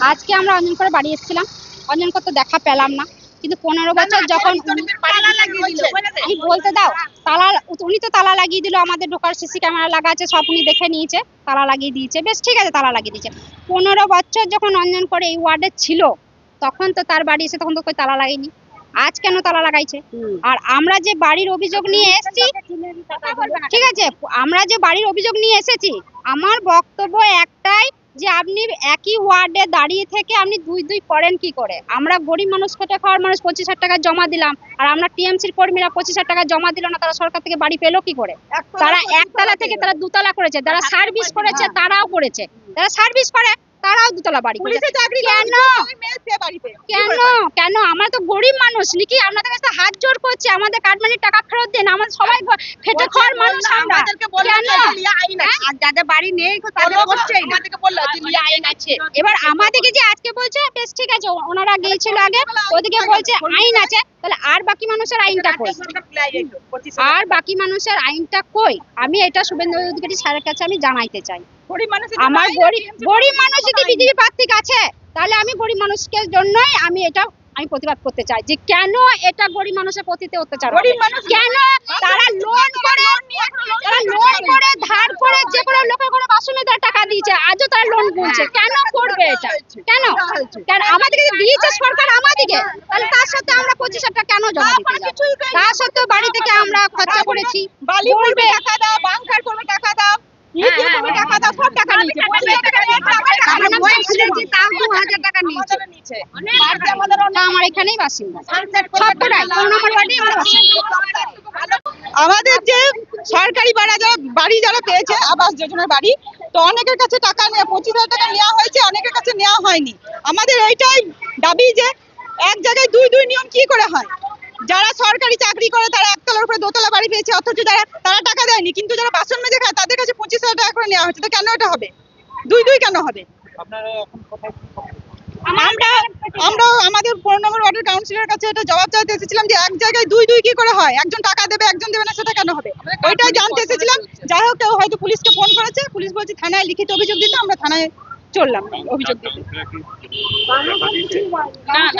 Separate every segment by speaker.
Speaker 1: আজকে আমরা অঞ্জন করে বাড়ি এসেছিলাম, অঞ্জন করতে দেখা পেলাম না, কিন্তু 15 বছর যখন আমি বলতে দাও, তালা উনি তো তালা লাগিয়ে দিল, আমাদের ঢোকার সিসি ক্যামেরা লাগা আছে, সব উনি দেখে নিয়েছে, তালা লাগিয়ে দিয়েছে, বেশ ঠিক আছে, তালা লাগিয়ে দিয়েছে। 15 বছর যখন অঞ্জন করে এই ওয়ার্ডে ছিল, তখন তো তার বাড়ি এসে তখন তো কই তালা লাগাইনি, আজ কেন তালা লাগাইছে? আর আমরা যে বাড়ির অভিযোগ নিয়ে এসেছি, ঠিক আছে, আমরা যে বাড়ির অভিযোগ নিয়ে এসেছি, আমার বক্তব্য একটাই যে আপনি একই ওয়ার্ডে দাঁড়িয়ে থেকে আপনি দুই দুই করেন কি করে? আমরা গরিব মানুষ, খেটে খাওয়ার মানুষ 25,000 টাকা জমা দিলাম, আর আমরা টিএমসির কর্মীরা 25,000 টাকা জমা দিল না, তারা সরকার থেকে বাড়ি পেলো কি করে? তারা একতলা থেকে তারা দুতলা করেছে, যারা সার্ভিস করেছে তারাও করেছে, যারা সার্ভিস করে তারাও দুতলা বাড়ি করেছে। কেন কেন কেন? আমরা তো গরিব মানুষ নাকি? আপনাদের কাছে হাত জোর করছে, আমাদের কাটমানির টাকা ফেরত দেন, আমাদের সবাই খেটে খাওয়ার মানুষ আমরা। কেন যাদের বাড়ি নেই তাদের করছে, এবার আমাদেরকে যে আজকে বলছে বেশ ঠিক আছে, ওনারা গিয়েছিল আগে, ওদিকে বলছে আইন আছে, তাহলে আর বাকি মানুষের আইনটা কই? আর বাকি মানুষের আইনটা কই? আমি এটা শুভেন্দু অধিকারী স্যারের কাছে আমি জানাইতে চাই। আমার গরিব মানুষ যদি বিজেপি প্রার্থী আছে, তাহলে আমি গরিব মানুষের জন্যই আমি প্রতিবাদ করতে চাই যে কেন এটা গরিব মানুষের প্রতিতে অত্যাচার, কেন তারা লোন করে ধার করে যে কোনো লোকের কোনো বাসনে তারা টাকা দিয়েছে, আজও তারা লোন বলছে, কেন করবে এটা? কেন কেন আমাদেরকে দিয়েছে সরকার আমাদেরকে, তাহলে তার সাথে আমরা 25,000 টাকা কেন জমা দিতে যাব? তার সত্ত্বেও বাড়ি থেকে আমরা খরচা করেছি, বালি করবে টাকা দাও, বাংকার করবে টাকা দাও, টাকা দাও, সব টাকা নিয়েছে, আমার এখানেই বাসিন্দা,
Speaker 2: আমাদের যে সরকারি বাড়ি যারা পেয়েছে আবাস যোজনার বাড়ি, তো অনেকের কাছে টাকা 25,000 টাকা নেওয়া হয়েছে, অনেকের কাছে নেওয়া হয়নি। আমাদের এইটাই দাবি যে এক জায়গায় দুই দুই নিয়ম কি করে হয়? যারা সরকারি চাকরি করে তারা একতলার উপরে দোতলা বাড়ি পেয়েছে, অথচ তারা টাকা দেয়নি, কিন্তু যারা বাসন মেজে খায় তাদের কাছে 25,000 টাকা করে নেওয়া হচ্ছে। তো কেন এটা হবে? দুই দুই কেন হবে? আমরা আমাদের 15 নম্বর ওয়ার্ডের কাউন্সিলরের কাছে এটা জবাব চাইতে এসেছিলাম যে এক জায়গায় দুই দুই কি করে হয়? একজন টাকা দেবে একজন দেবে না, সেটা কেন হবে? ওইটাই জানতে এসেছিলাম। যাই হোক, কেউ হয়তো পুলিশকে ফোন করেছে, পুলিশ বলছে থানায় লিখিত অভিযোগ দিতে, আমরা থানায় চললাম অভিযোগ দিতে।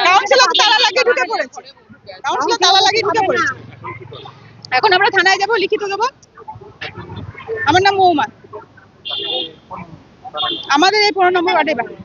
Speaker 2: কাউন্সিলর তালা লাগিয়ে ঢুকে পড়েছে, এখন আমরা থানায় যাবো, লিখিত দেবো। আমার নাম মৌমা, আমাদের এই 15 নম্বর ওয়ার্ডে বাড়ি।